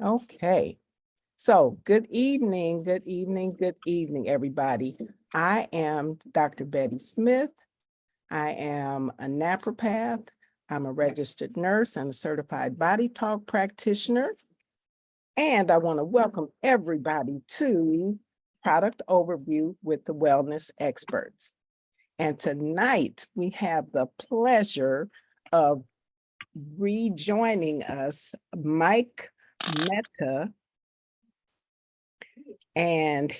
Okay. So good evening, good evening, good evening, everybody. I am Dr. Betty Smith. I am a naturopath. I'm a registered nurse and a certified body talk practitioner. And I want to welcome everybody to Product Overview with the Wellness Experts. And tonight we have the pleasure of rejoining us, Mike Metta, and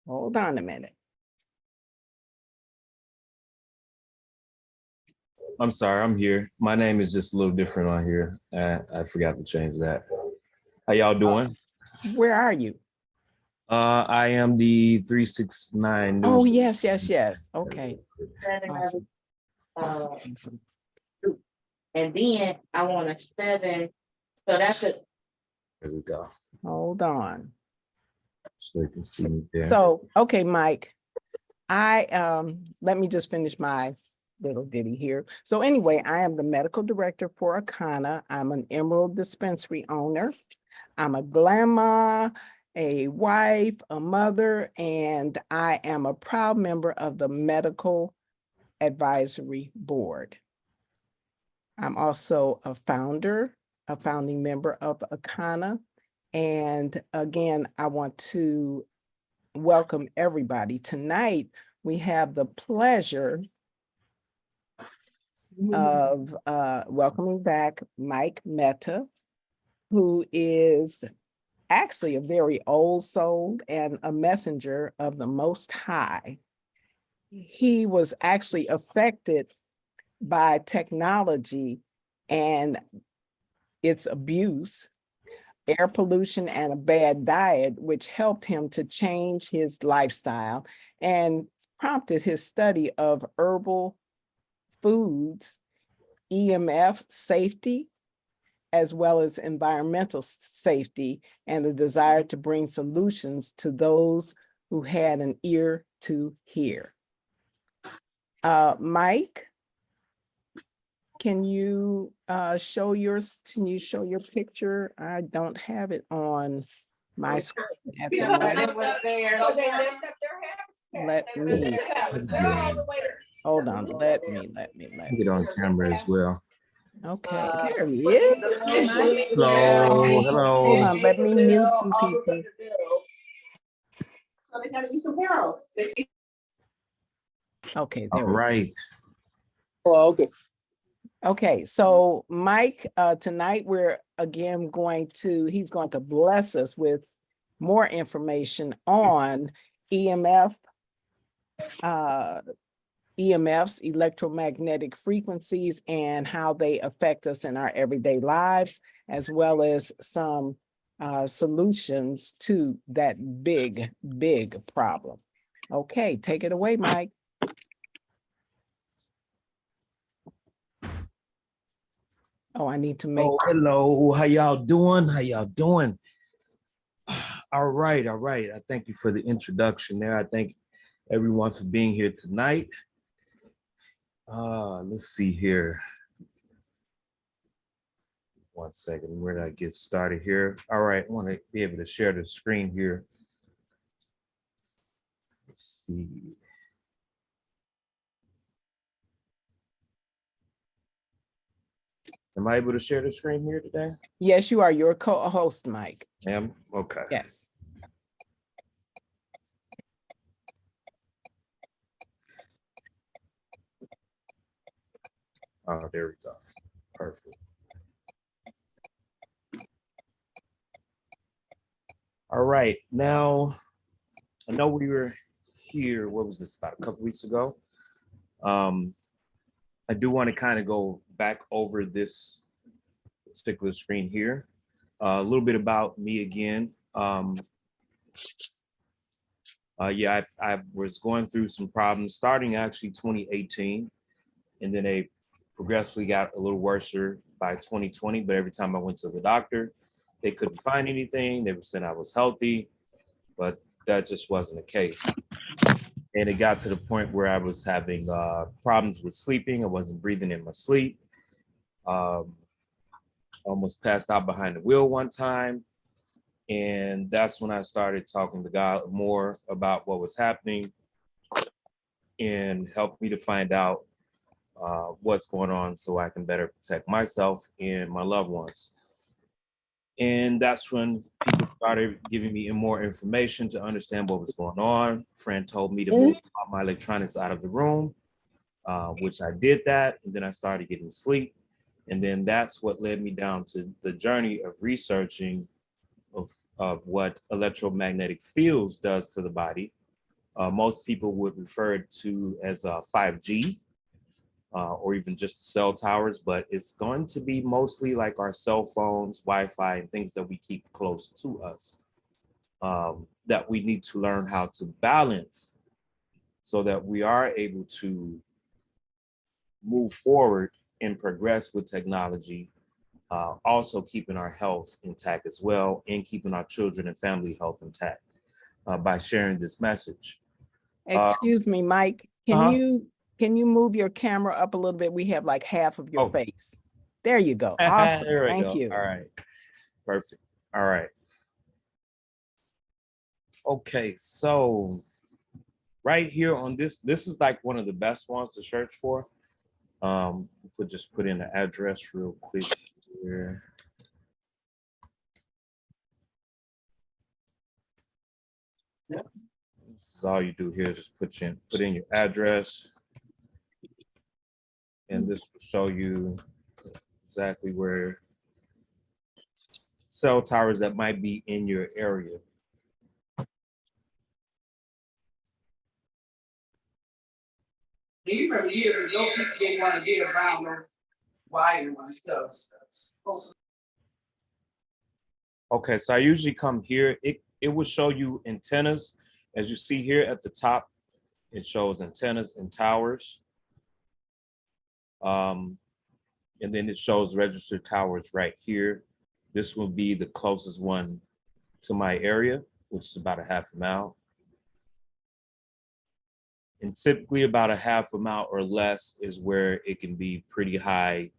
hold on a minute. I'm sorry, I'm here. My name is just a little different on here. I forgot to change that. How y'all doing? Where are you? I am the 369 news. Oh, yes. Okay. Awesome. And then I want a 7. So that's it. There we go. Hold on. So you can see me there. So, okay, Mike, let me just finish my little ditty here. So anyway, I am the medical director for Akana. I'm an Emerald dispensary owner. I'm a grandma, a wife, a mother, and I am a proud member of the medical advisory board. I'm also a founding member of Akana. And again, I want to welcome everybody. Tonight, we have the pleasure of welcoming back Mike Metta, who is actually a very old soul and a messenger of the Most High. He was actually affected by technology and its abuse, air pollution, and a bad diet, which helped him to change his lifestyle and prompted his study of herbal foods, EMF safety, as well as environmental safety, and the desire to bring solutions to those who had an ear to hear. Mike, can you show your picture? I don't have it on my screen at the moment. Let me hold on. Let me. Get on camera as well. Okay, there he is. Hello. Hold on, let me mute some people. Okay, there we go. Right. Oh, okay. Okay, so Mike, tonight we're again he's going to bless us with more information on EMFs, electromagnetic frequencies, and how they affect us in our everyday lives, as well as some solutions to that big problem. Okay, take it away, Mike. Oh, I need to make. Oh, hello. How y'all doing? All right. I thank you for the introduction there. I thank everyone for being here tonight. Let's see here. 1 second. Where did I get started here? All right. I want to be able to share the screen here. Let's see. Am I able to share the screen here today? Yes, you are. You're a co-host, Mike. Am? Okay. Yes. Oh, there we go. Perfect. All right. Now, I know we were here, what was this, about a couple weeks ago? I do want to kind of go back over this particular screen here. A little bit about me again. Yeah, I was going through some problems starting actually 2018, and then they progressively got a little worse by 2020. But every time I went to the doctor, they couldn't find anything. They were saying I was healthy, but that just wasn't the case. And it got to the point where I was having problems with sleeping. I wasn't breathing in my sleep. Almost passed out behind the wheel one time. And that's when I started talking to God more about what was happening and helped me to find out what's going on so I can better protect myself and my loved ones. And that's when people started giving me more information to understand what was going on. A friend told me to move all my electronics out of the room, which I did that. And then I started getting sleep. And then that's what led me down to the journey of researching of what electromagnetic fields does to the body. Most people would refer it to as 5G, or even just cell towers, but it's going to be mostly like our cell phones, Wi-Fi, and things that we keep close to us, that we need to learn how to balance so that we are able to move forward and progress with technology, also keeping our health intact as well, and keeping our children and family health intact by sharing this message. Excuse me, Mike, can you move your camera up a little bit? We have like half of your face. There you go. Awesome. There we Thank go. you. All right. Perfect. All right. Okay, so right here on this is like one of the best ones to search for. We'll just put in the address real quick here. This is all you do here is just put in your address, and this will show you exactly where cell towers that might be in your area. You from here, those people didn't want to get around the wire and stuff. Okay, so I usually come here. It will show you antennas. As you see here at the top, it shows antennas and towers. And then it shows registered towers right here. This will be the closest one to my area, which is about a half a mile. And typically about a half a mile or less is where it can be pretty high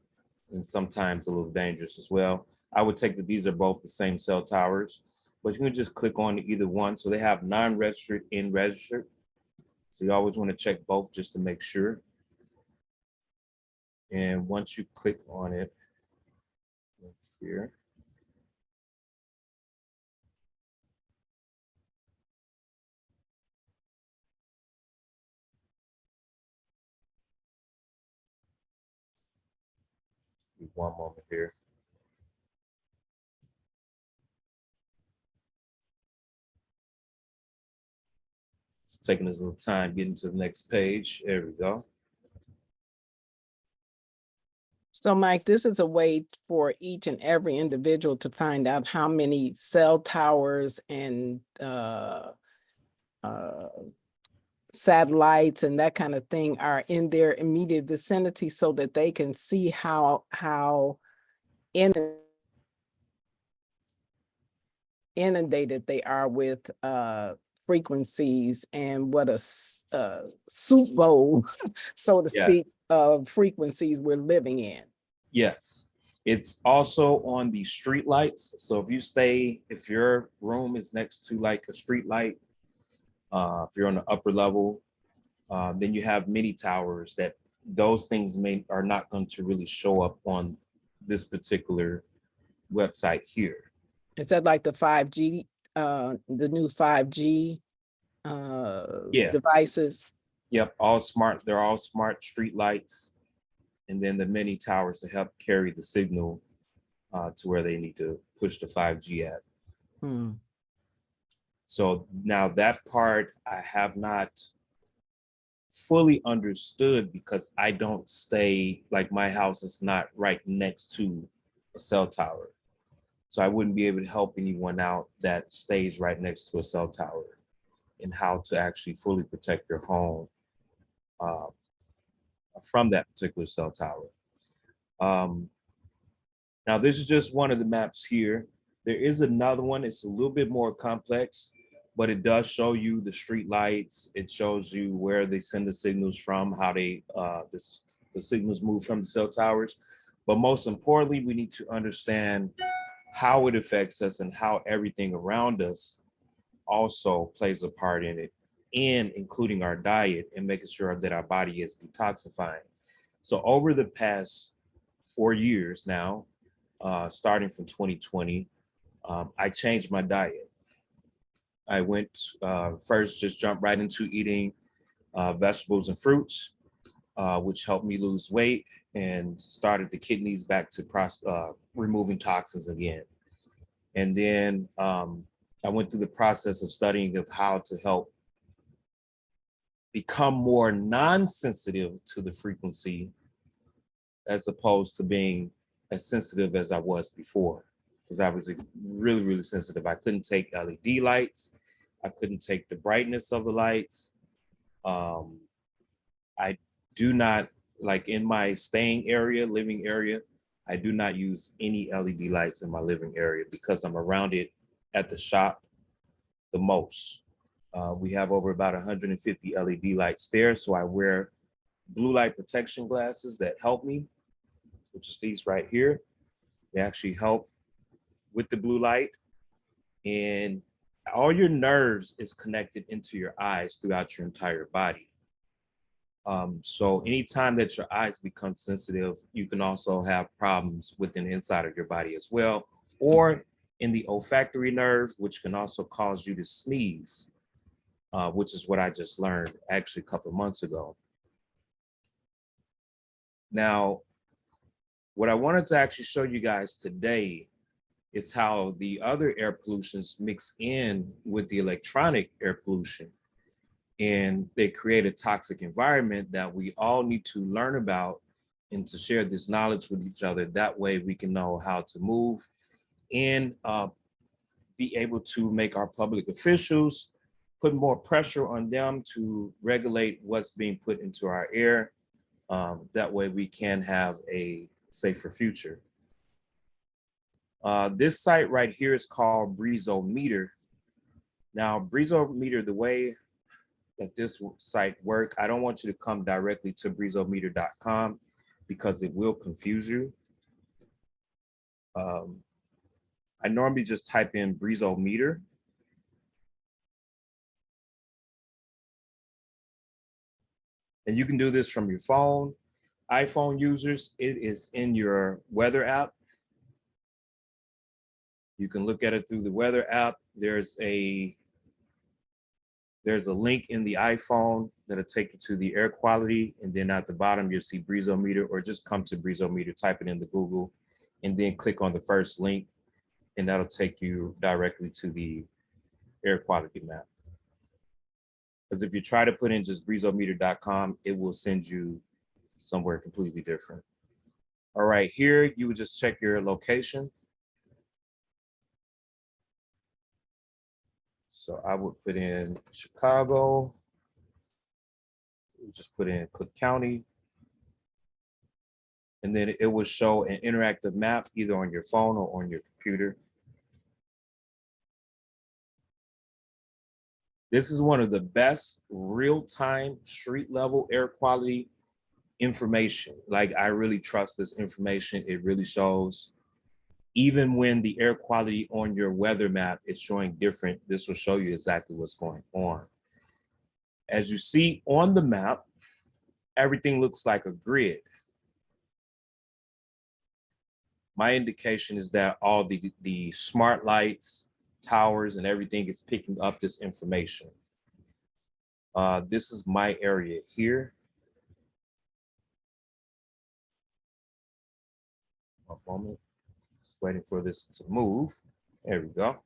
and sometimes a little dangerous as well. I would take that these are both the same cell towers, but you can just click on either one. So they have non-registered and registered. So you always want to check both just to make sure. And once you click on it here, one moment here. It's taking us a little time getting to the next page. There we go. So Mike, this is a way for each and every individual to find out how many cell towers and satellites and that kind of thing are in their immediate vicinity so that they can see how inundated they are with frequencies and what a soup bowl, so to speak, of frequencies we're living in. Yes. It's also on the street lights. So if your room is next to like a street light, if you're on the upper level, then you have many towers that those things are not going to really show up on this particular website here. Is that like the 5G, the new 5G devices? Yep, they're all smart street lights, and then the many towers to help carry the signal to where they need to push the 5G at. So now that part I have not fully understood because I don't stay, like my house is not right next to a cell tower. So I wouldn't be able to help anyone out that stays right next to a cell tower and how to actually fully protect your home from that particular cell tower. Now this is just one of the maps here. There is another one, it's a little bit more complex, but it does show you the street lights. It shows you where they send the signals from, how the signals move from the cell towers. But most importantly, we need to understand how it affects us and how everything around us also plays a part in it, and including our diet and making sure that our body is detoxifying. So over the past 4 years now, starting from 2020, I changed my diet. I went first, just jumped right into eating vegetables and fruits, which helped me lose weight and started the kidneys back to removing toxins again. And then I went through the process of studying of how to help become more non-sensitive to the frequency as opposed to being as sensitive as I was before. Because I was really, really sensitive. I couldn't take LED lights. I couldn't take the brightness of the lights. I do not, like in my staying area, living area, I do not use any LED lights in my living area because I'm around it at the shop the most. We have over about 150 LED lights there. So I wear blue light protection glasses that help me, which is these right here. They actually help with the blue light, and all your nerves is connected into your eyes throughout your entire body. So anytime that your eyes become sensitive, you can also have problems within the inside of your body as well, or in the olfactory nerve, which can also cause you to sneeze, which is what I just learned actually a couple of months ago. Now, what I wanted to actually show you guys today is how the other air pollutions mix in with the electronic air pollution, and they create a toxic environment that we all need to learn about and to share this knowledge with each other. That way we can know how to move and be able to make our public officials put more pressure on them to regulate what's being put into our air. That way we can have a safer future. This site right here is called Breezometer. Now, Breezometer, the way that this site works, I don't want you to come directly to breezometer.com because it will confuse you. I normally just type in Breezometer. And you can do this from your phone. iPhone users, it is in your weather app. You can look at it through the weather app. There's a link in the iPhone that'll take you to the air quality. And then at the bottom, you'll see Breezometer, or just come to Breezometer, type it into Google, and then click on the first link. And that'll take you directly to the air quality map. Because if you try to put in just breezometer.com, it will send you somewhere completely different. All right, here you would just check your location. So I would put in Chicago. Just put in Cook County. And then it will show an interactive map either on your phone or on your computer. This is one of the best real-time street level air quality information. Like, I really trust this information. It really shows, even when the air quality on your weather map is showing different, this will show you exactly what's going on. As you see on the map, everything looks like a grid. My indication is that all the smart lights, towers, and everything is picking up this information. This is my area here. One moment, just waiting for this to move. There we go.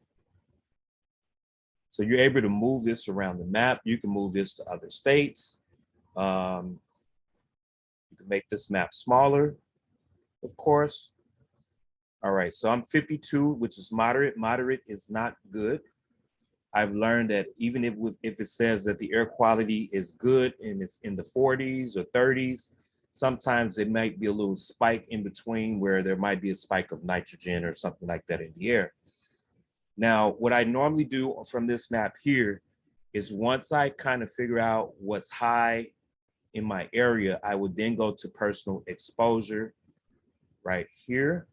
So you're able to move this around the map. You can move this to other states. You can make this map smaller, of course. All right, so I'm 52, which is moderate. Moderate is not good. I've learned that even if it says that the air quality is good and it's in the 40s or 30s, sometimes it might be a little spike in between where there might be a spike of nitrogen or something like that in the air. Now, what I normally do from this map here is, once I kind of figure out what's high in my area, I would then go to personal exposure. right here.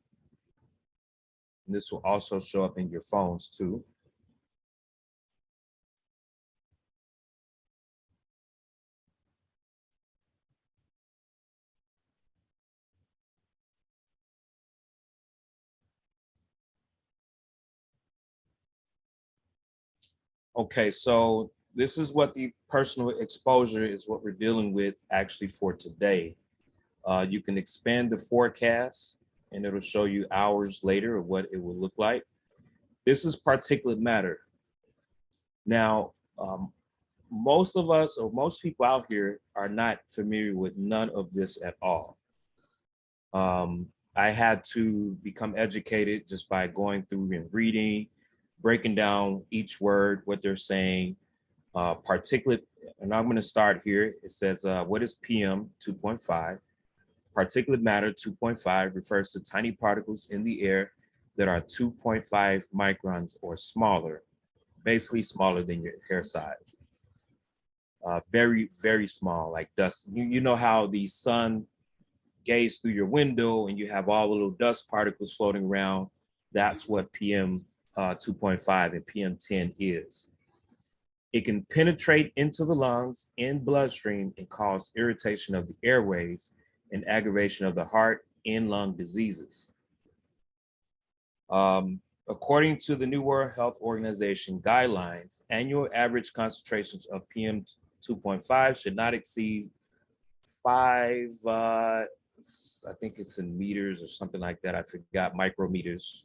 And this will also show up in your phones too. Okay, so this is what the personal exposure is, what we're dealing with actually for today. You can expand the forecast and it'll show you hours later of what it will look like. This is particulate matter. Now, most of us or most people out here are not familiar with none of this at all. I had to become educated just by going through and reading, breaking down each word, what they're saying, particulate, and I'm going to start here. It says, what is PM 2.5? Particulate matter 2.5 refers to tiny particles in the air that are 2.5 microns or smaller, basically smaller than your hair size. Very, very small, like dust. You know how the sun gaze through your window and you have all the little dust particles floating around. That's what PM 2.5 and PM 10 is. It can penetrate into the lungs and bloodstream and cause irritation of the airways and aggravation of the heart and lung diseases. According to the New World Health Organization guidelines, annual average concentrations of PM 2.5 should not exceed 5, I think it's in meters or something like that. I forgot, micrometers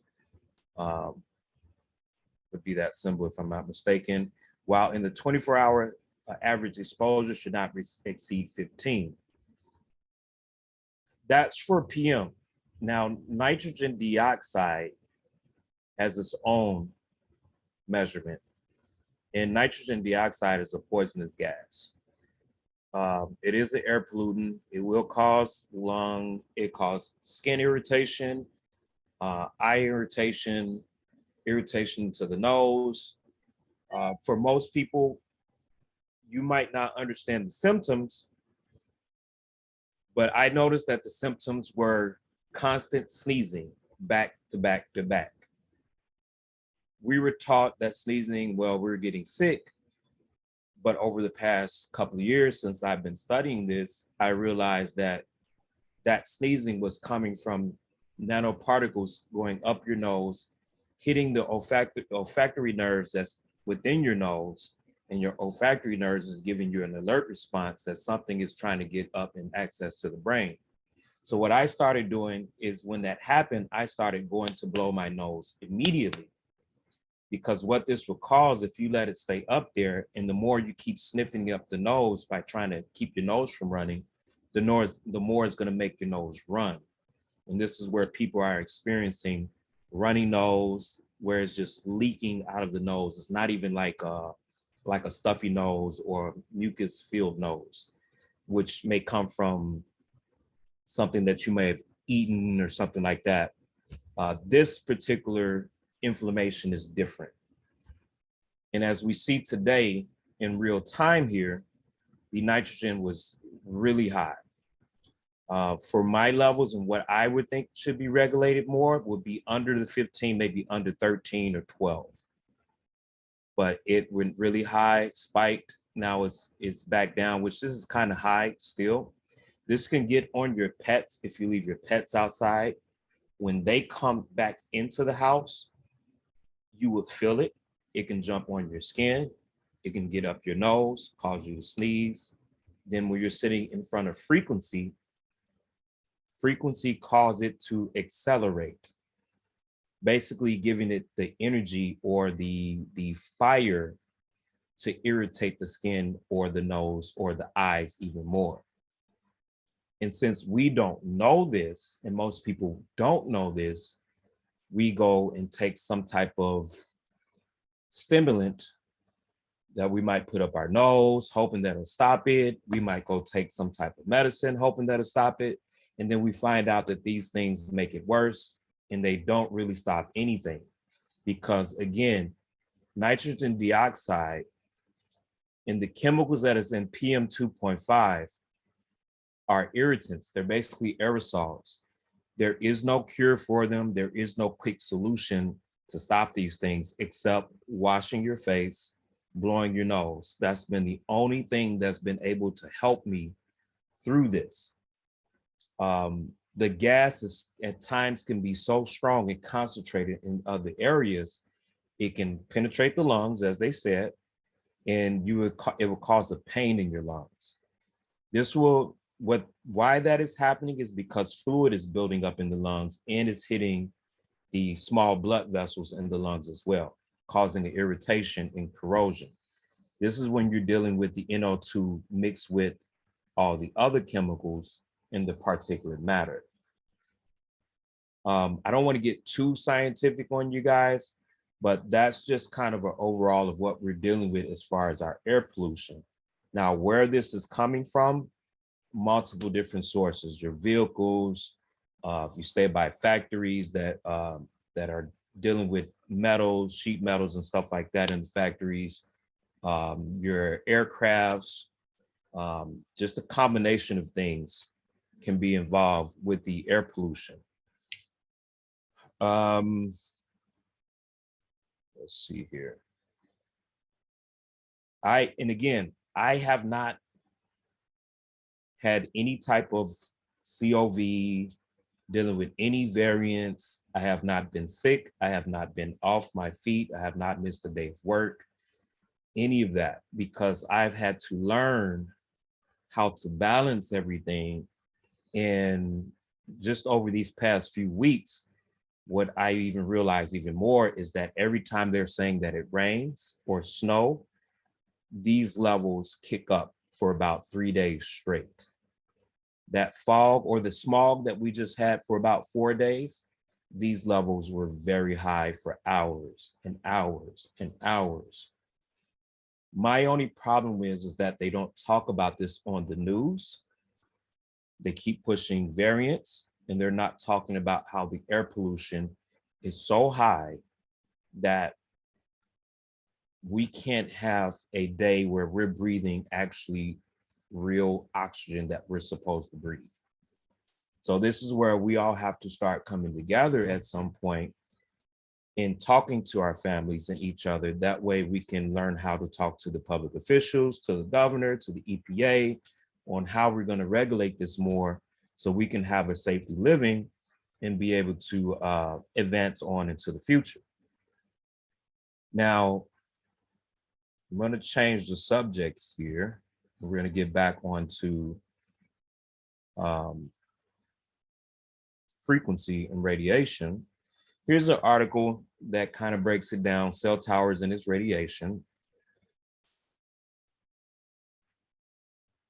would be that symbol if I'm not mistaken. While in the 24-hour average exposure should not exceed 15. That's for PM. Now, nitrogen dioxide has its own measurement, and nitrogen dioxide is a poisonous gas. It is an air pollutant. It will cause it causes skin irritation, eye irritation, irritation to the nose. For most people, you might not understand the symptoms, but I noticed that the symptoms were constant sneezing back to back to back. We were taught that sneezing, well, we're getting sick. But over the past couple of years since I've been studying this, I realized that that sneezing was coming from nanoparticles going up your nose, hitting the olfactory nerves that's within your nose, and your olfactory nerves is giving you an alert response that something is trying to get up and access to the brain. So what I started doing is when that happened, I started going to blow my nose immediately. Because what this will cause if you let it stay up there, and the more you keep sniffing up the nose by trying to keep your nose from running, the more it's going to make your nose run. And this is where people are experiencing runny nose, where it's just leaking out of the nose. It's not even like a stuffy nose or mucus filled nose, which may come from something that you may have eaten or something like that. This particular inflammation is different. And as we see today in real time here, the nitrogen was really high. For my levels and what I would think should be regulated more would be under the 15, maybe under 13 or 12. But it went really high, spiked. Now it's back down, which this is kind of high still. This can get on your pets if you leave your pets outside. When they come back into the house, you would feel it. It can jump on your skin. It can get up your nose, cause you to sneeze. Then when you're sitting in front of frequency cause it to accelerate, basically giving it the energy or the fire to irritate the skin or the nose or the eyes even more. And since we don't know this, and most people don't know this, we go and take some type of stimulant that we might put up our nose, hoping that'll stop it. We might go take some type of medicine, hoping that'll stop it. And then we find out that these things make it worse, and they don't really stop anything. Because again, nitrogen dioxide and the chemicals that is in PM 2.5 are irritants. They're basically aerosols. There is no cure for them. There is no quick solution to stop these things except washing your face, blowing your nose. That's been the only thing that's been able to help me through this. The gases at times can be so strong and concentrated in other areas, it can penetrate the lungs, as they said, and it will cause a pain in your lungs. Why that is happening is because fluid is building up in the lungs and is hitting the small blood vessels in the lungs as well, causing an irritation and corrosion. This is when you're dealing with the NO2 mixed with all the other chemicals in the particulate matter. I don't want to get too scientific on you guys, but that's just kind of an overall of what we're dealing with as far as our air pollution. Now, where this is coming from, multiple different sources, your vehicles, if you stay by factories that are dealing with metals, sheet metals and stuff like that in the factories, your aircrafts, just a combination of things can be involved with the air pollution. Let's see here. I have not had any type of COV, dealing with any variants. I have not been sick. I have not been off my feet. I have not missed a day's work, any of that, because I've had to learn how to balance everything. And just over these past few weeks, what I even realized even more is that every time they're saying that it rains or snow, these levels kick up for about 3 days straight. That fog or the smog that we just had for about 4 days, these levels were very high for hours and hours and hours. My only problem is that they don't talk about this on the news. They keep pushing variants, and they're not talking about how the air pollution is so high that we can't have a day where we're breathing actually real oxygen that we're supposed to breathe. So this is where we all have to start coming together at some point in talking to our families and each other. That way we can learn how to talk to the public officials, to the governor, to the EPA, on how we're going to regulate this more so we can have a safety living and be able to advance on into the future. Now, I'm going to change the subject here. We're going to get back onto frequency and radiation. Here's an article that kind of breaks it down, cell towers and its radiation.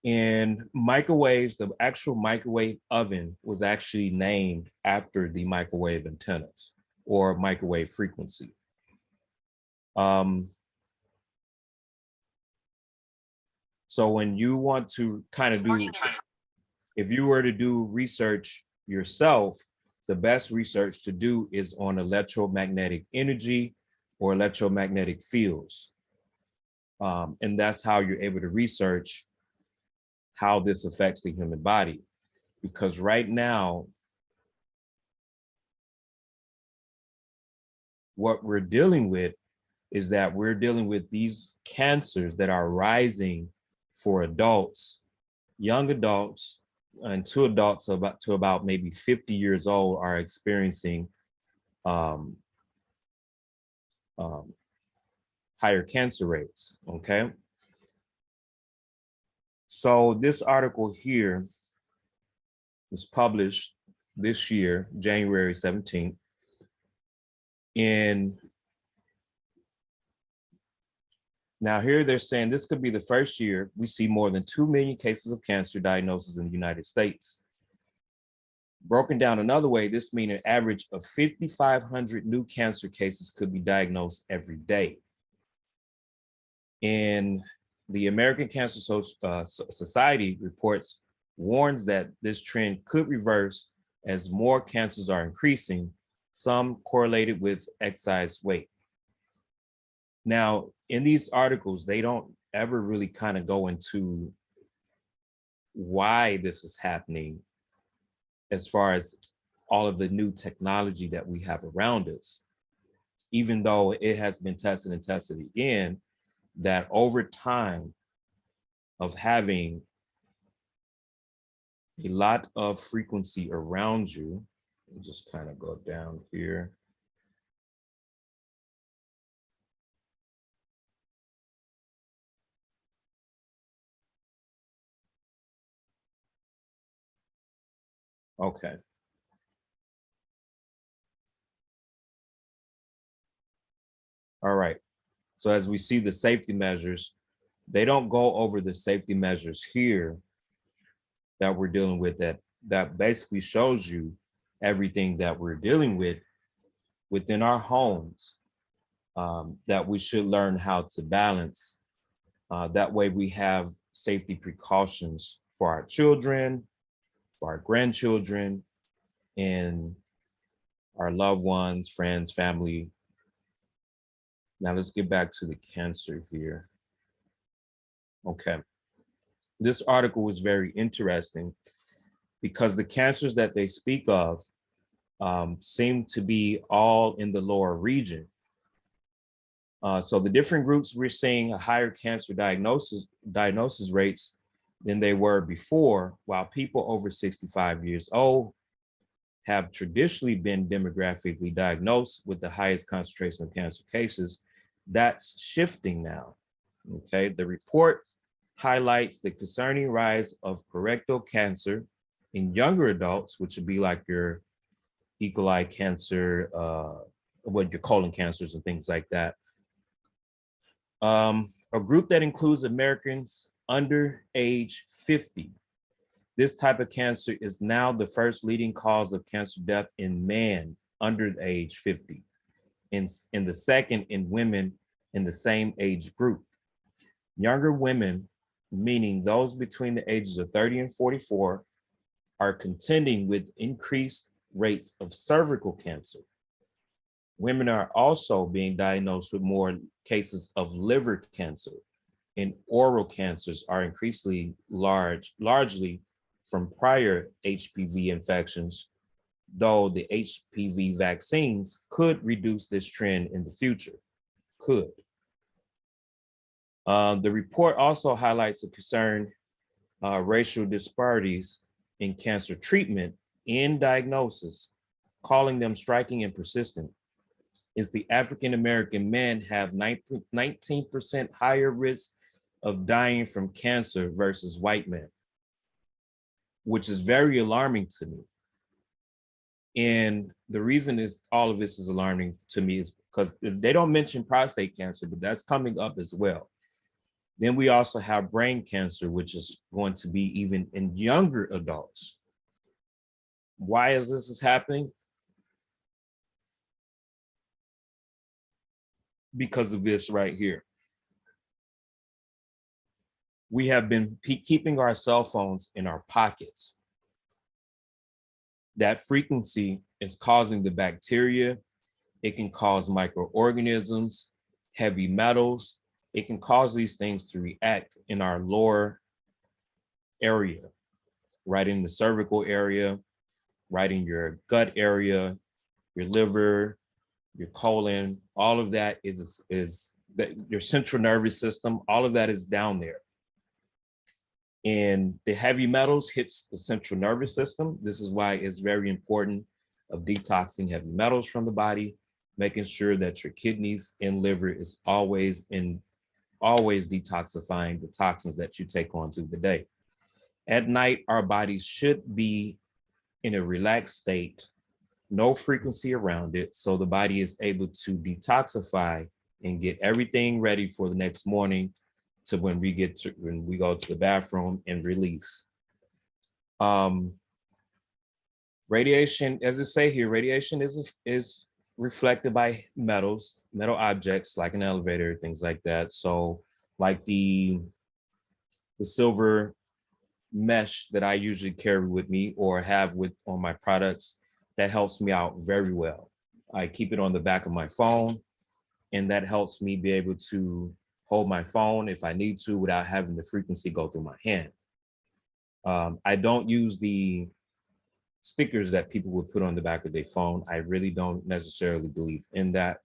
And microwaves, the actual microwave oven was actually named after the microwave antennas or microwave frequency. So when you want to kind of do, if you were to do research yourself, the best research to do is on electromagnetic energy or electromagnetic fields. And that's how you're able to research how this affects the human body. Because right now, what we're dealing with is that we're dealing with these cancers that are rising for adults, young adults, and to adults to about maybe 50 years old are experiencing higher cancer rates, okay? So this article here was published this year, January 17th, and now here they're saying this could be the first year we see more than 2 million cases of cancer diagnosis in the United States. Broken down another way, this means an average of 5,500 new cancer cases could be diagnosed every day. And the American Cancer Society reports warns that this trend could reverse as more cancers are increasing, some correlated with excised weight. Now, in these articles, they don't ever really kind of go into why this is happening as far as all of the new technology that we have around us, even though it has been tested and tested again, that over time of having a lot of frequency around you, just kind of go down here. Okay. All right. So as we see the safety measures, they don't go over the safety measures here that we're dealing with, that basically shows you everything that we're dealing with within our homes, that we should learn how to balance. That way we have safety precautions for our children, for our grandchildren, and our loved ones, friends, family. Now let's get back to the cancer here. Okay. This article was very interesting because the cancers that they speak of seem to be all in the lower region. So the different groups, we're seeing a higher cancer diagnosis rates than they were before, while people over 65 years old have traditionally been demographically diagnosed with the highest concentration of cancer cases. That's shifting now. Okay, the report highlights the concerning rise of colorectal cancer in younger adults, which would be like your E. coli cancer, your colon cancers and things like that. A group that includes Americans under age 50. This type of cancer is now the first leading cause of cancer death in men under age 50, in the second in women in the same age group. Younger women, meaning those between the ages of 30 and 44, are contending with increased rates of cervical cancer. Women are also being diagnosed with more cases of liver cancer, and oral cancers are increasingly largely from prior HPV infections, though the HPV vaccines could reduce this trend in the future. Could. The report also highlights the concern racial disparities in cancer treatment and diagnosis, calling them striking and persistent. Is the African-American men have 19% higher risk of dying from cancer versus white men, which is very alarming to me. And the reason is all of this is alarming to me is because they don't mention prostate cancer, but that's coming up as well. Then we also have brain cancer, which is going to be even in younger adults. Why is this happening? Because of this right here. We have been keeping our cell phones in our pockets. That frequency is causing the bacteria. It can cause microorganisms, heavy metals. It can cause these things to react in our lower area, right in the cervical area, right in your gut area, your liver, your colon. All of that is that your central nervous system, all of that is down there. And the heavy metals hits the central nervous system. This is why it's very important of detoxing heavy metals from the body, making sure that your kidneys and liver is always detoxifying the toxins that you take on through the day. At night, our bodies should be in a relaxed state, no frequency around it, so the body is able to detoxify and get everything ready for the next morning to when we go to the bathroom and release. Radiation, as it say here, radiation is reflected by metal objects like an elevator, things like that. So like the silver mesh that I usually carry with me or have on my products, that helps me out very well. I keep it on the back of my phone, and that helps me be able to hold my phone if I need to without having the frequency go through my hand. I don't use the stickers that people would put on the back of their phone. I really don't necessarily believe in that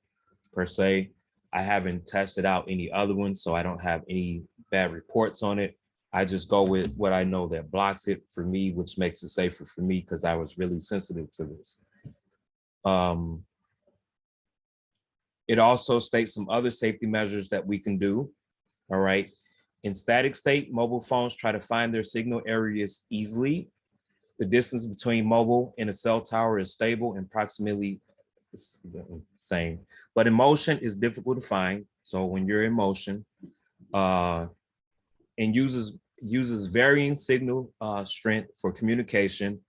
per se. I haven't tested out any other ones, so I don't have any bad reports on it. I just go with what I know that blocks it for me, which makes it safer for me because I was really sensitive to this. It also states some other safety measures that we can do. All right. In static state, mobile phones try to find their signal areas easily. The distance between mobile and a cell tower is stable and approximately the same. But in motion is difficult to find. So when you're in motion, and uses varying signal strength for communication,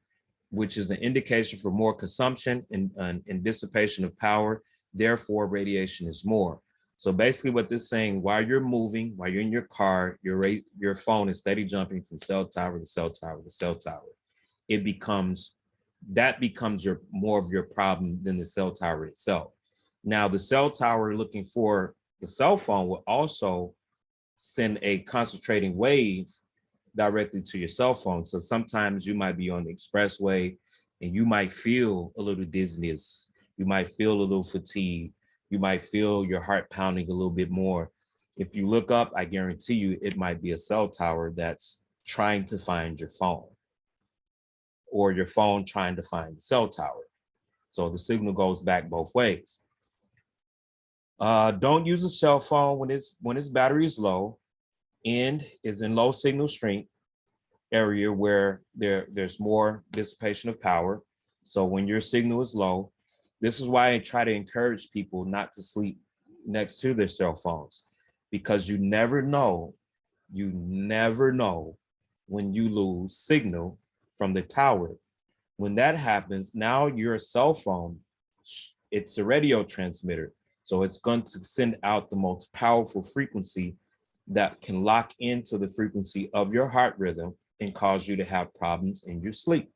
which is an indication for more consumption and dissipation of power. Therefore, radiation is more. So basically what this is saying, while you're moving, while you're in your car, your phone is steady jumping from cell tower to cell tower to cell tower. That becomes more of your problem than the cell tower itself. Now, the cell tower looking for the cell phone will also send a concentrating wave directly to your cell phone. So sometimes you might be on the expressway and you might feel a little dizziness. You might feel a little fatigue. You might feel your heart pounding a little bit more. If you look up, I guarantee you it might be a cell tower that's trying to find your phone, or your phone trying to find the cell tower. So the signal goes back both ways. Don't use a cell phone when its battery is low and is in low signal strength area where there's more dissipation of power. So when your signal is low, this is why I try to encourage people not to sleep next to their cell phones, because you never know when you lose signal from the tower. When that happens, now your cell phone, it's a radio transmitter. So it's going to send out the most powerful frequency that can lock into the frequency of your heart rhythm and cause you to have problems in your sleep.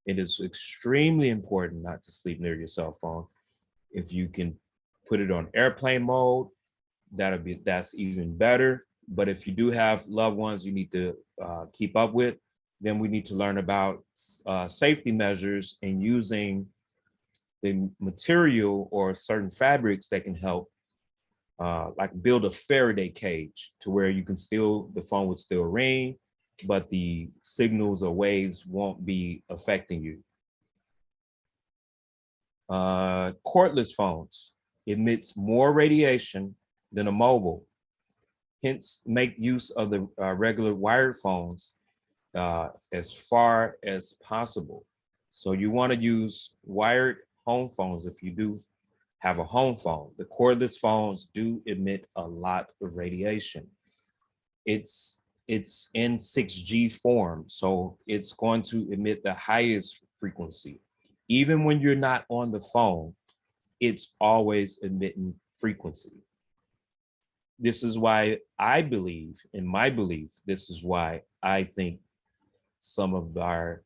It is extremely important not to sleep near your cell phone. If you can put it on airplane mode, that's even better. But if you do have loved ones you need to keep up with, then we need to learn about safety measures and using the material or certain fabrics that can help, like build a Faraday cage to where the phone would still ring, but the signals or waves won't be affecting you. Cordless phones emits more radiation than a mobile. Hence, make use of the regular wired phones as far as possible. So you want to use wired home phones if you do have a home phone. The cordless phones do emit a lot of radiation. It's in 6G form, so it's going to emit the highest frequency. Even when you're not on the phone, it's always emitting frequency. This is why I believe, in my belief, this is why I think some of our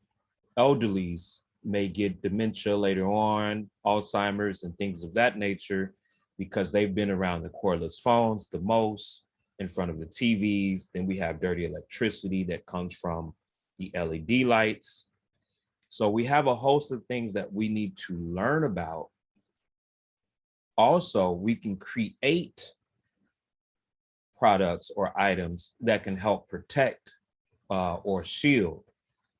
elderlies may get dementia later on, Alzheimer's and things of that nature, because they've been around the cordless phones the most, in front of the TVs. Then we have dirty electricity that comes from the LED lights. So we have a host of things that we need to learn about. Also, we can create products or items that can help protect or shield.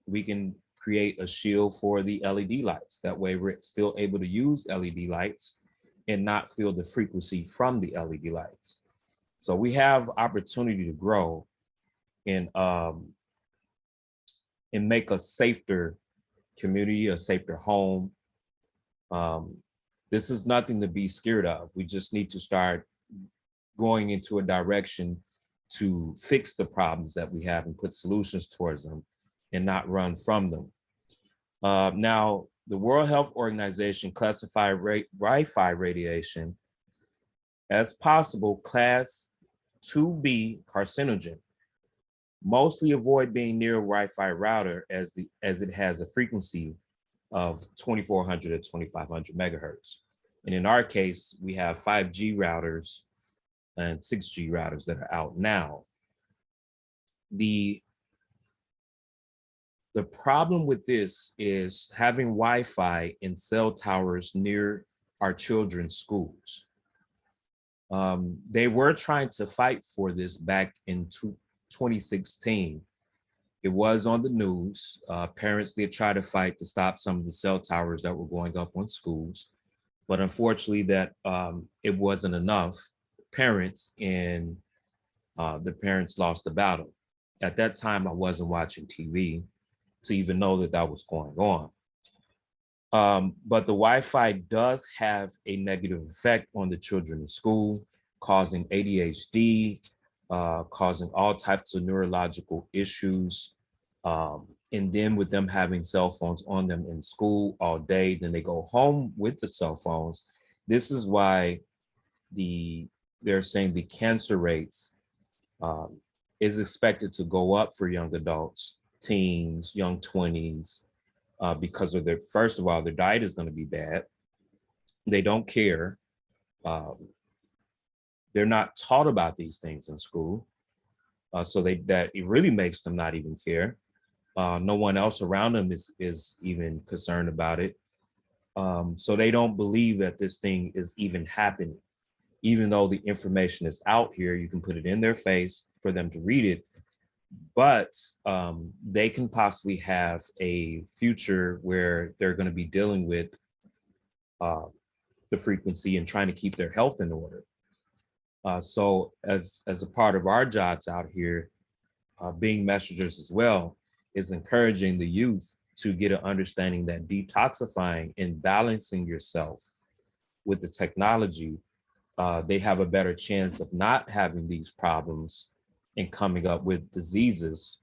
We can create a shield for the LED lights. That way we're still able to use LED lights and not feel the frequency from the LED lights. So we have opportunity to grow and make a safer community, a safer home. This is nothing to be scared of. We just need to start going into a direction to fix the problems that we have and put solutions towards them and not run from them. Now, the World Health Organization classified Wi-Fi radiation as possible class 2B carcinogen. Mostly avoid being near a Wi-Fi router as it has a frequency of 2400 to 2500 megahertz. And in our case, we have 5G routers and 6G routers that are out now. The The problem with this is having Wi-Fi and cell towers near our children's schools. They were trying to fight for this back in 2016. It was on the news. Parents did try to fight to stop some of the cell towers that were going up on schools, but unfortunately that it wasn't enough. Parents and the parents lost the battle. At that time, I wasn't watching TV to even know that that was going on. But the Wi-Fi does have a negative effect on the children in school, causing ADHD, causing all types of neurological issues. And then with them having cell phones on them in school all day, then they go home with the cell phones. This is why they're saying the cancer rates is expected to go up for young adults, teens, young 20s, because of their, first of all, their diet is going to be bad. They don't care. They're not taught about these things in school. So that it really makes them not even care. No one else around them is even concerned about it. So they don't believe that this thing is even happening. Even though the information is out here, you can put it in their face for them to read it, but they can possibly have a future where they're going to be dealing with the frequency and trying to keep their health in order. So as a part of our jobs out here, being messengers as well, is encouraging the youth to get an understanding that detoxifying and balancing yourself with the technology, they have a better chance of not having these problems and coming up with diseases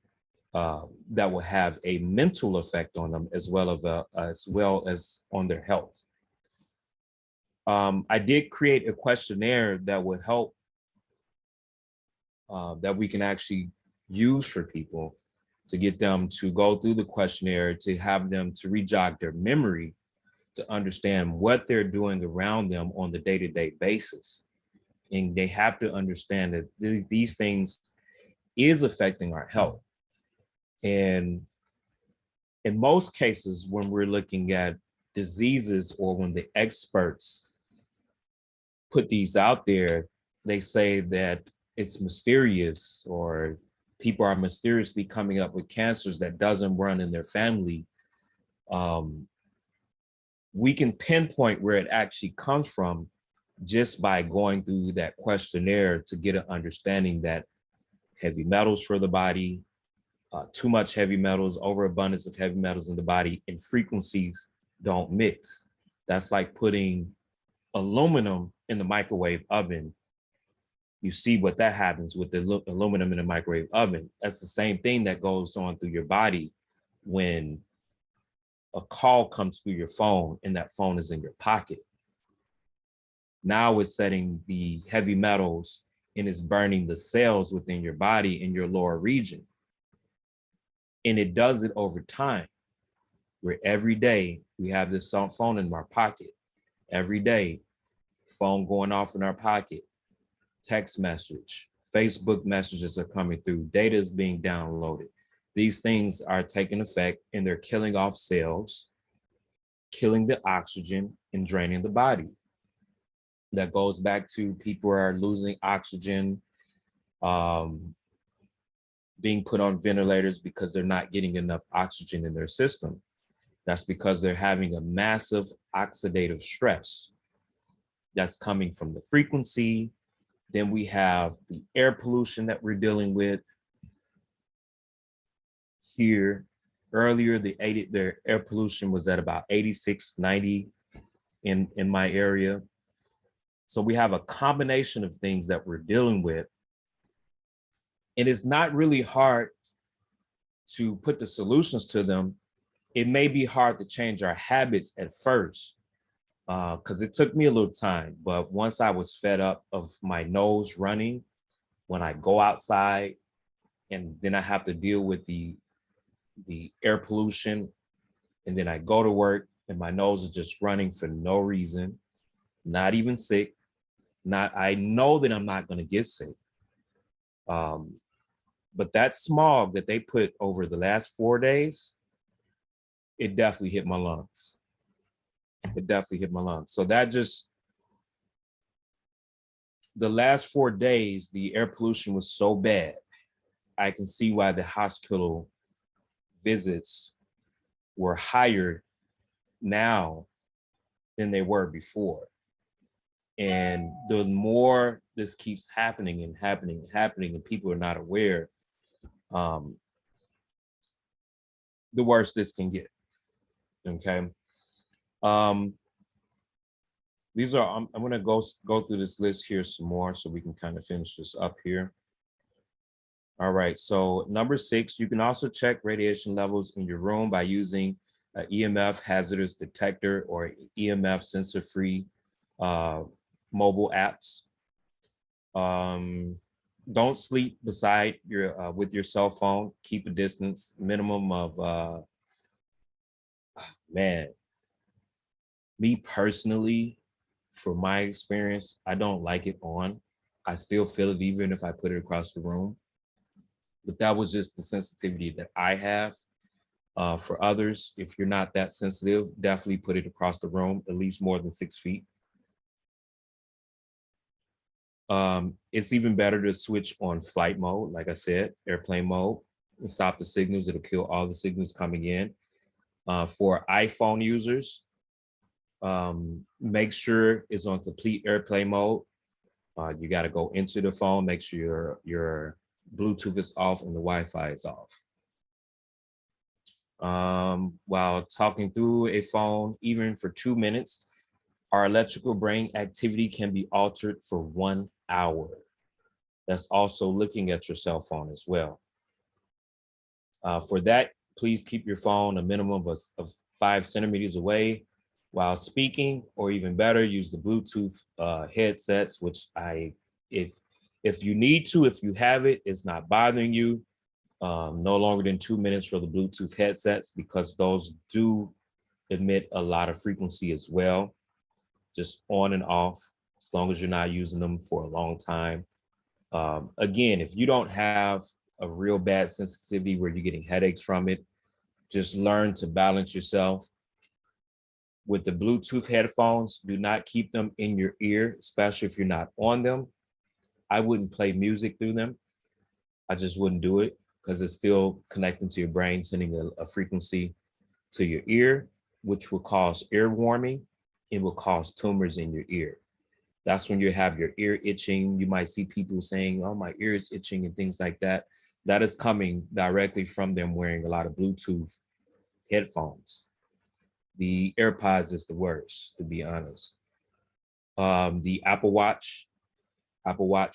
that will have a mental effect on them as well as on their health. I did create a questionnaire that would help, that we can actually use for people to get them to go through the questionnaire, to have them to re-jog their memory, to understand what they're doing around them on the day-to-day basis. And they have to understand that these things is affecting our health. And in most cases, when we're looking at diseases or when the experts put these out there, they say that it's mysterious or people are mysteriously coming up with cancers that doesn't run in their family. We can pinpoint where it actually comes from just by going through that questionnaire to get an understanding that heavy metals for the body, too much heavy metals, overabundance of heavy metals in the body, and frequencies don't mix. That's like putting aluminum in the microwave oven. You see what that happens with the aluminum in the microwave oven. That's the same thing that goes on through your body when a call comes through your phone and that phone is in your pocket. Now it's setting the heavy metals and it's burning the cells within your body in your lower region. And it does it over time, where every day we have this phone in our pocket. Every day, phone going off in our pocket, text message, Facebook messages are coming through, data is being downloaded. These things are taking effect and they're killing off cells, killing the oxygen and draining the body. That goes back to people are losing oxygen, being put on ventilators because they're not getting enough oxygen in their system. That's because they're having a massive oxidative stress that's coming from the frequency. Then we have the air pollution that we're dealing with here. Earlier, the air pollution was at about 86, 90 in my area. So we have a combination of things that we're dealing with. And it's not really hard to put the solutions to them. It may be hard to change our habits at first, because it took me a little time. But once I was fed up of my nose running when I go outside, and then I have to deal with the air pollution, and then I go to work and my nose is just running for no reason, not even sick. I know that I'm not going to get sick. But that smog that they put over the last 4 days it definitely hit my lungs. It definitely hit my lungs. So that just, the last 4 days, the air pollution was so bad. I can see why the hospital visits were higher now than they were before. And the more this keeps happening and happening and happening, and people are not aware, the worse this can get. Okay. These are, I'm gonna go through this list here some more so we can kind of finish this up here. All right, so number 6, you can also check radiation levels in your room by using an EMF hazardous detector or EMF sensor-free mobile apps. Don't sleep beside your with your cell phone. Keep a distance, minimum of man. Me personally, from my experience, I don't like it on. I still feel it even if I put it across the room. But that was just the sensitivity that I have. For others, if you're not that sensitive, definitely put it across the room, at least more than 6 feet. It's even better to switch on flight mode, like I said, airplane mode, and stop the signals. It'll kill all the signals coming in. For iPhone users, make sure it's on complete airplane mode. You got to go into the phone, make sure your Bluetooth is off and the Wi-Fi is off. While talking through a phone, even for 2 minutes, our electrical brain activity can be altered for 1 hour. That's also looking at your cell phone as well. For that, please keep your phone a minimum of 5 centimeters away while speaking, or even better, use the Bluetooth headsets, which if you need to, if you have it, it's not bothering you, no longer than 2 minutes for the Bluetooth headsets, because those do emit a lot of frequency as well, just on and off, as long as you're not using them for a long time. Again, if you don't have a real bad sensitivity where you're getting headaches from it, just learn to balance yourself. With the Bluetooth headphones, do not keep them in your ear, especially if you're not on them. I wouldn't play music through them. I just wouldn't do it, because it's still connecting to your brain, sending a frequency to your ear, which will cause ear warming. It will cause tumors in your ear. That's when you have your ear itching. You might see people saying, oh, my ear is itching and things like that. That is coming directly from them wearing a lot of Bluetooth headphones. The AirPods is the worst, to be honest. The Apple Watch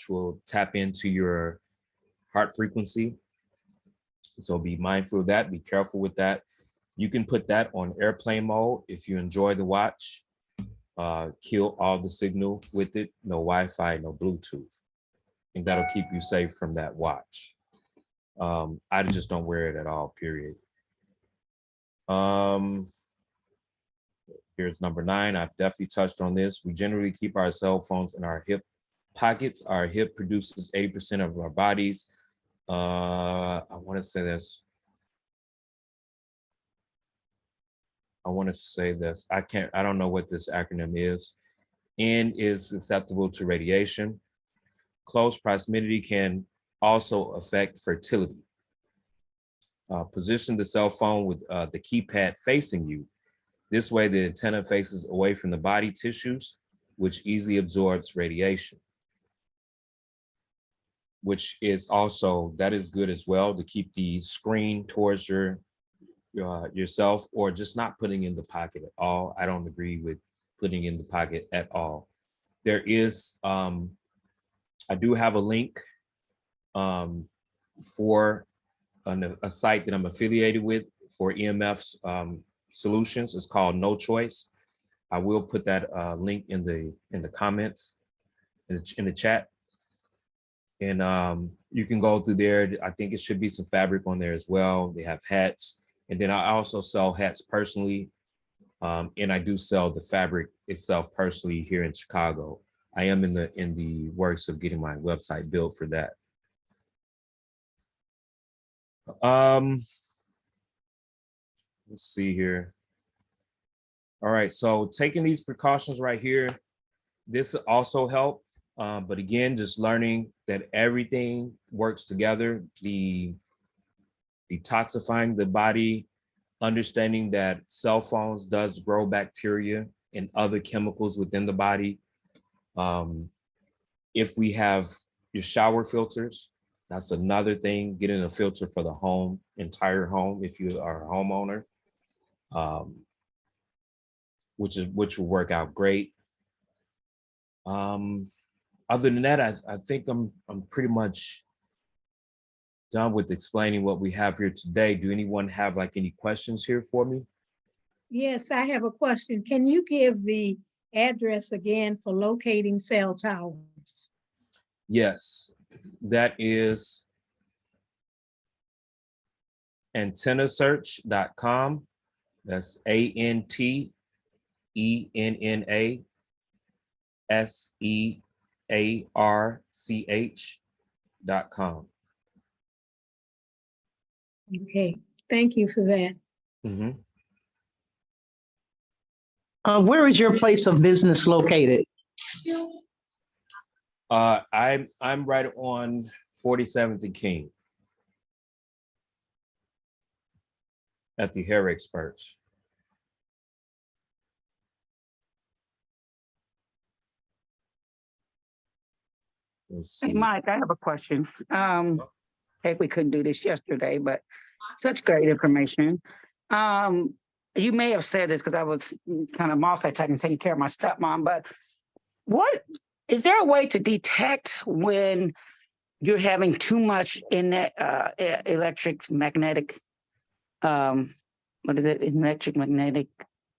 will tap into your heart frequency. So be mindful of that, be careful with that. You can put that on airplane mode if you enjoy the watch. Kill all the signal with it, no Wi-Fi, no Bluetooth. And that'll keep you safe from that watch. I just don't wear it at all, period. Here's number 9. I've definitely touched on this. We generally keep our cell phones in our hip pockets. Our hip produces 80% of our bodies. I want to say this. I don't know what this acronym is. N is susceptible to radiation. Close proximity can also affect fertility. Position the cell phone with the keypad facing you. This way, the antenna faces away from the body tissues, which easily absorbs radiation. Which is also, that is good as well, to keep the screen towards yourself, or just not putting in the pocket at all. I don't agree with putting in the pocket at all. There is, I do have a link for a site that I'm affiliated with for EMF solutions. It's called No Choice. I will put that link in the comments, in the chat. And you can go through there. I think it should be some fabric on there as well. They have hats. And then I also sell hats personally. And I do sell the fabric itself personally here in Chicago. I am in the works of getting my website built for that. let's see here. All right, so taking these precautions right here, this also help. But again, just learning that everything works together, the detoxifying the body, understanding that cell phones does grow bacteria and other chemicals within the body. If we have your shower filters, that's another thing, getting a filter for the home, entire home, if you are a homeowner, which will work out great. Other than that, I think I'm pretty much done with explaining what we have here today. Do anyone have like any questions here for me? Yes, I have a question. Can you give the address again for locating cell towers? Yes, that is antennasearch.com. That's ANTENNASEARCH.com. Okay, thank you for that. Mm-hmm. Where is your place of business located? I'm right on 47th and King at the Hair Experts. Let's Hey, see. Mike, I have a question. Heck, we couldn't do this yesterday, but such great information. You may have said this because I was kind of multitasking, taking care of my stepmom, but what is there a way to detect when you're having too much in that electromagnetic, what is it, electromagnetic?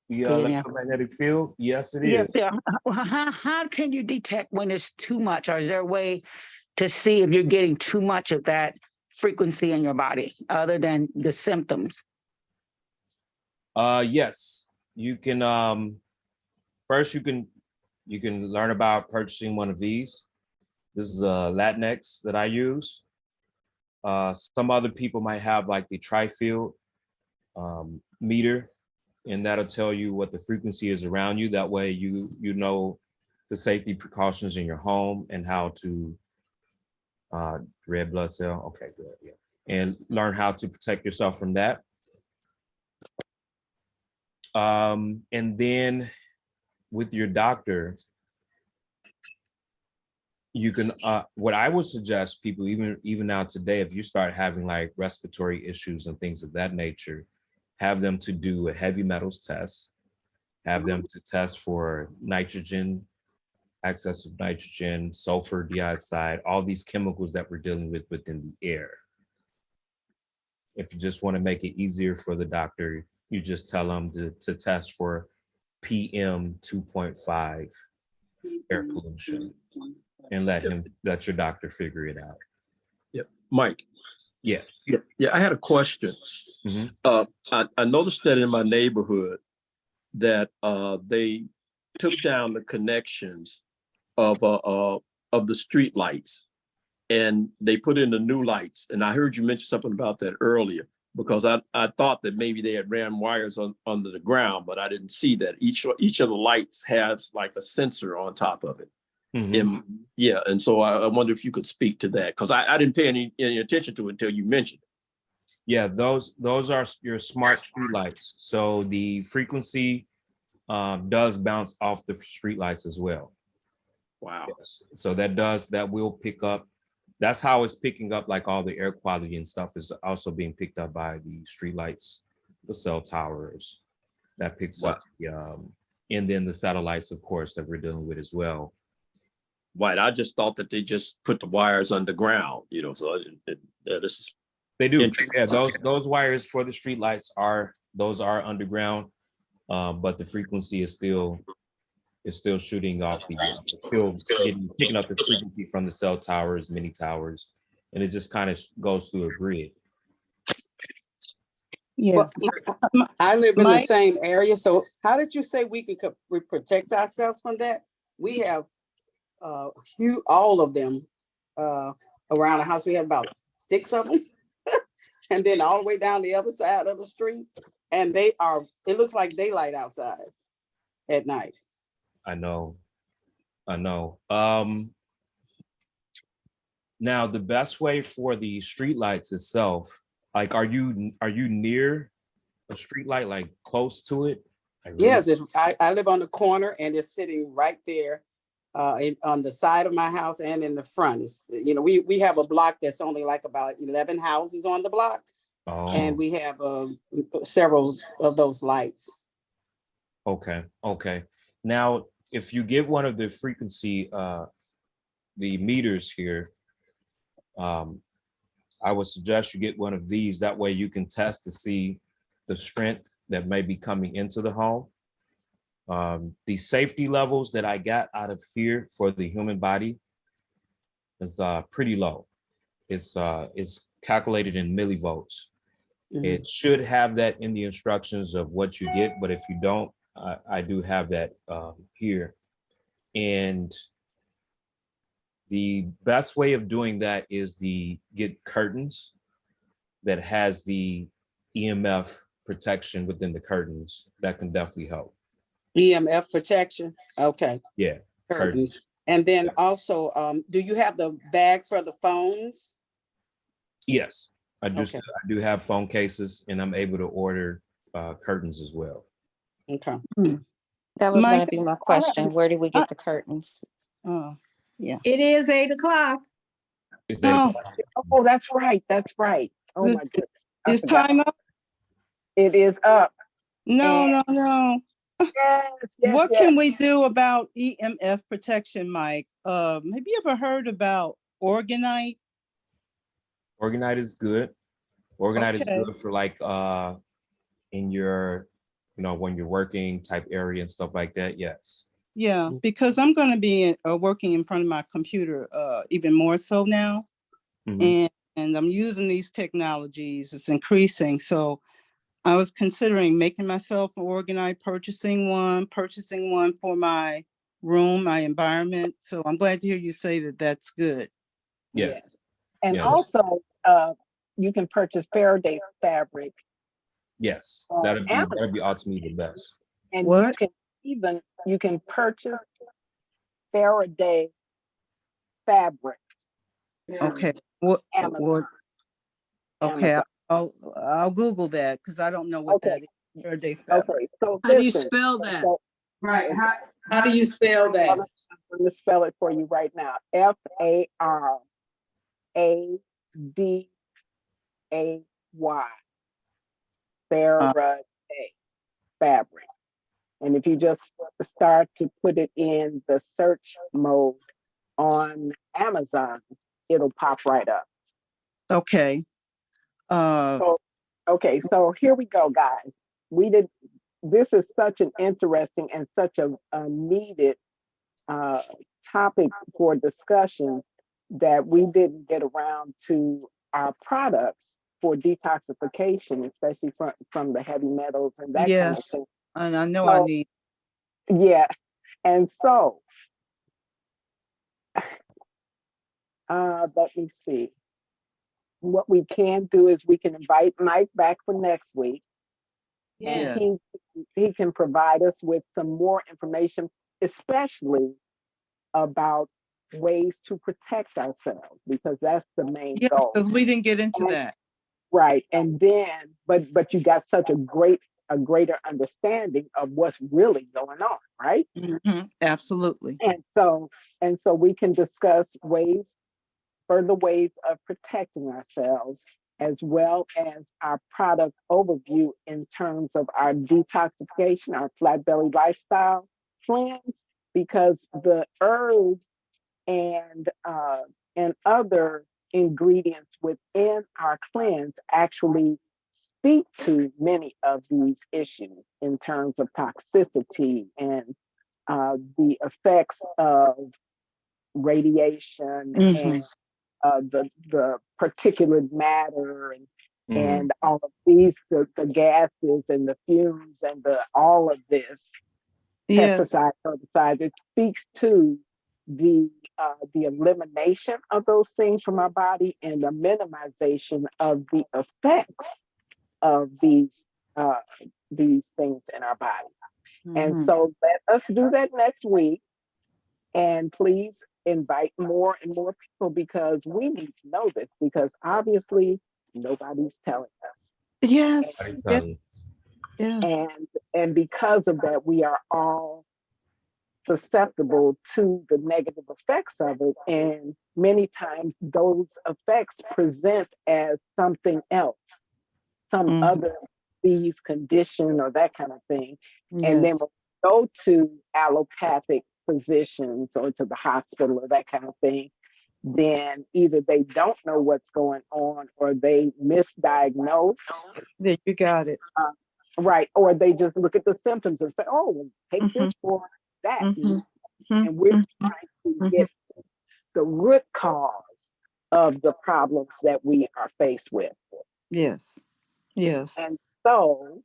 The Yeah. electromagnetic field? Yes, it Yes, is. yeah. How can you detect when it's too much, or is there a way to see if you're getting too much of that frequency in your body other than the symptoms? Yes, you can. First, you can learn about purchasing one of these. This is a Latinx that I use. Some other people might have like the tri-field meter, and that'll tell you what the frequency is around you. That way you know the safety precautions in your home and how to red blood cell. Okay, good. Yeah. And learn how to protect yourself from that. And then with your doctor, you can what I would suggest people, even now today, if you start having like respiratory issues and things of that nature, have them to do a heavy metals test, have them to test for nitrogen, excessive nitrogen, sulfur dioxide, all these chemicals that we're dealing with within the air. If you just want to make it easier for the doctor, you just tell them to test for PM 2.5 air pollution and let your doctor figure it out. Yep. Mike. Yeah. Yeah, I had a question. Mm-hmm. I noticed that in my neighborhood that they took down the connections of the street lights, and they put in the new lights. And I heard you mention something about that earlier, because I thought that maybe they had ran wires under the ground, but I didn't see that. Each of the lights has like a sensor on top of it. Mm-hmm. And so I wonder if you could speak to that, because I didn't pay any attention to it until you mentioned it. Yeah, those are your smart street lights. So the frequency does bounce off the street lights as well. Wow. Yes. So that will pick up. That's how it's picking up, like all the air quality and stuff is also being picked up by the street lights, the cell towers. That picks up, and then the satellites, of course, that we're dealing with as well. Right. I just thought that they just put the wires underground, so this is. They do. Yeah, those wires for the street lights are underground, but the frequency is still shooting off picking up the frequency from the cell towers, mini towers, and it just kind of goes through a grid. Yeah, I live in the Mike? same area. So how did you say we protect ourselves from that? We have all of them around the house. We have about 6 of them, and then all the way down the other side of the street. And it looks like daylight outside at night. I know. Now the best way for the streetlights itself, like, are you near a streetlight, like close to it? Like really? Yes, I live on the corner and it's sitting right there on the side of my house and in the front. We have a block that's only like about 11 houses on the block. And Oh, we have several of those lights. okay. Now, if you get one of the frequency, the meters here, I would suggest you get one of these. That way you can test to see the strength that may be coming into the home. The safety levels that I got out of here for the human body is pretty low. It's calculated in millivolts. Mhm. It should have that in the instructions of what you get, but if you don't, I do have that here. And the best way of doing that is get curtains that has the EMF protection within the curtains. That can definitely help. EMF protection. Okay. Yeah, Curtains. And then also, do you have the bags for the phones? Yes, I do. Okay. I do have phone cases, and I'm able to order curtains as well. Okay. That was going Mike, to be my question. Where do we get the curtains? oh, yeah. It is 8 o'clock. Is that Oh, Oh, that's right. That's right. Oh my This- goodness. I is forgot. time up? It is up. No, And- no. Yes, What yes. can we do about EMF protection, Mike? Have you ever heard about Organite? Organite is good. Organite is Okay. good for like in your, when you're working type area and stuff like that. Yes. Yeah, because I'm going to be working in front of my computer even more so now. Mhm. And I'm using these technologies. It's increasing. So I was considering making myself an Organite, purchasing one for my room, my environment. So I'm glad to hear you say that that's good. Yes. And Yes. also, you can purchase Faraday fabric, Yes. on That'd Amazon. be ultimately the best. And What? you can purchase Faraday fabric. Okay. What? Amazon. Okay, Amazon. I'll Google that because I don't know what Okay. that is. Faraday fabric. Okay. So How do you listen, spell that? so- Right. How do you spell that? I'm going to spell it for you right now. Faraday. Faraday fabric. And if you just start to put it in the search mode on Amazon, it'll pop right up. Okay. Okay, so here we go, guys. This is such an interesting and such a needed topic for discussion that we didn't get around to our products for detoxification, especially from the heavy metals and that kind of Yes, thing. and I know I So- need. Yeah, and so let me see. What we can do is we can invite Mike back for next week. Yes. And he can provide us with some more information, especially about ways to protect ourselves, because that's the main Yes, goal. because we didn't get into And- that. Right. And then, but you got such a greater understanding of what's really going on, right? Mhm, absolutely. And so we can discuss further ways of protecting ourselves, as well as our product overview in terms of our detoxification, our flat belly lifestyle plans, because the herbs and other ingredients within our cleanse actually speak to many of these issues in terms of toxicity and the effects of radiation Mhm. and the particulate matter Mhm. and all of these, the gases and the fumes and all of this Yes, pesticides, herbicides. It speaks to the elimination of those things from our body and the minimization of the effects of these these things in our body. And Mhm. so let us do that next week. And please invite more and more people because we need to know this because obviously nobody's telling us. Yes, Somebody yes, tell you. yes. And because of that, we are all susceptible to the negative effects of it. And many times those effects present as something else, some Mhm. other disease condition or that kind of thing. And then Yes, we'll go to allopathic physicians or to the hospital or that kind of thing, then either they don't know what's going on or they misdiagnose. there you got it. Right. Or they just look at the symptoms and say, oh, well, take this Mhm, for that. mhm, And we're mhm, trying to mhm. get the root cause of the problems that we are faced with. Yes, yes. And so,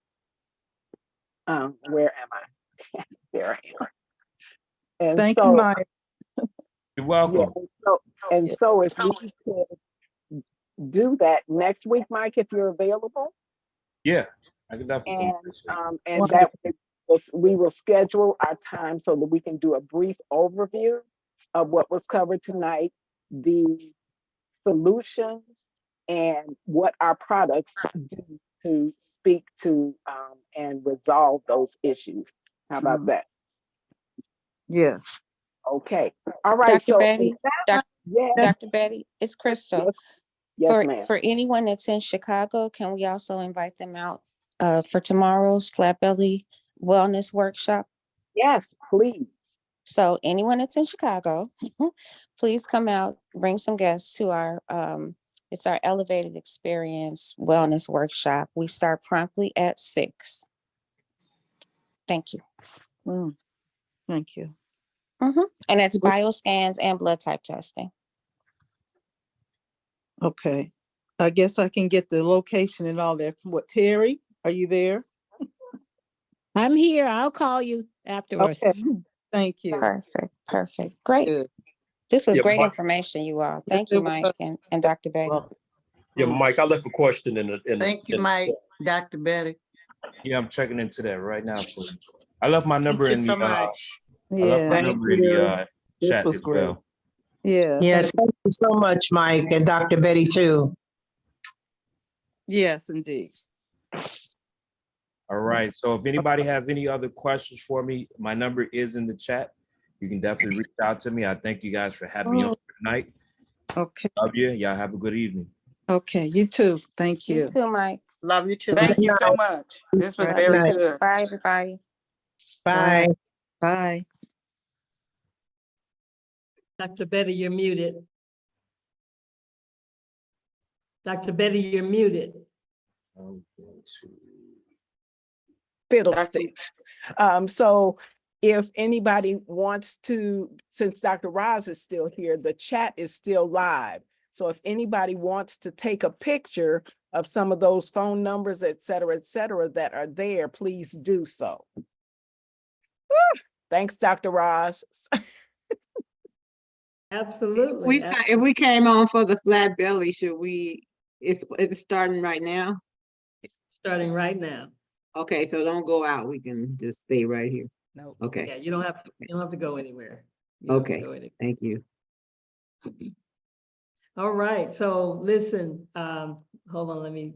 where am I? There I am. And Thank you, so, Mike. You're yeah, welcome. and Yeah. so if we could do that next week, Mike, if you're available, Yeah, I can definitely come this week. and that Wonderful. we will schedule our time so that we can do a brief overview of what was covered tonight, the solutions, and what our products do to speak to and resolve those issues. How about Mm, that? yes. Okay. All right. Dr. So Betty, yes, Dr. Betty, it's Crystal. yes, yes, For ma'am. for anyone that's in Chicago, can we also invite them out for tomorrow's Flat Belly Wellness Workshop? Yes, please. So anyone that's in Chicago, please come out, bring some guests to our it's our Elevated Experience Wellness Workshop. We start promptly at 6. Thank you. Mm, thank you. And it's bioscans and blood type testing. Okay. I guess I can get the location and all that. What, Terry, are you there? I'm here. I'll call you afterwards. Okay. Thank you. Perfect. Great. Good. This was Yeah, great Mike, information, you all. Yes, Thank it you, Mike was. and Dr. Betty. Well, yeah, Mike, I left a question in the. thank you, Mike, Dr. Betty. Yeah, I'm checking into that right now for you. I left my number Thank you in so the much. I left my Yeah, Thank number in the you. This chat was as great. well. yeah. Yes, thank you so much, Mike, and Dr. Betty too. Yes, indeed. All right. So if anybody has any other questions for me, my number is in the chat. You can definitely reach out to me. I thank you guys for having me on tonight. Okay. Love you. Y'all have a good evening. Okay. You too. Thank you. You too, Mike. Love you too. Good Thank you so night. much. This was Right. very night. good. Bye, everybody. Bye. Bye. Dr. Betty, you're muted. Dr. Betty, you're muted. I'm going to- Fiddlesticks. So if anybody wants to, since Dr. Roz is still here, the chat is still live. So if anybody wants to take a picture of some of those phone numbers, et cetera, that are there, please do so. Thanks, Dr. Roz. Absolutely. If we came on for the flat belly, should we, it's starting right now? Starting right now. Okay, so don't go out. We can just stay right here. No. Okay, Yeah, you don't have to go anywhere. You don't have to okay, go anywhere. thank you. All right, so listen, hold on, let me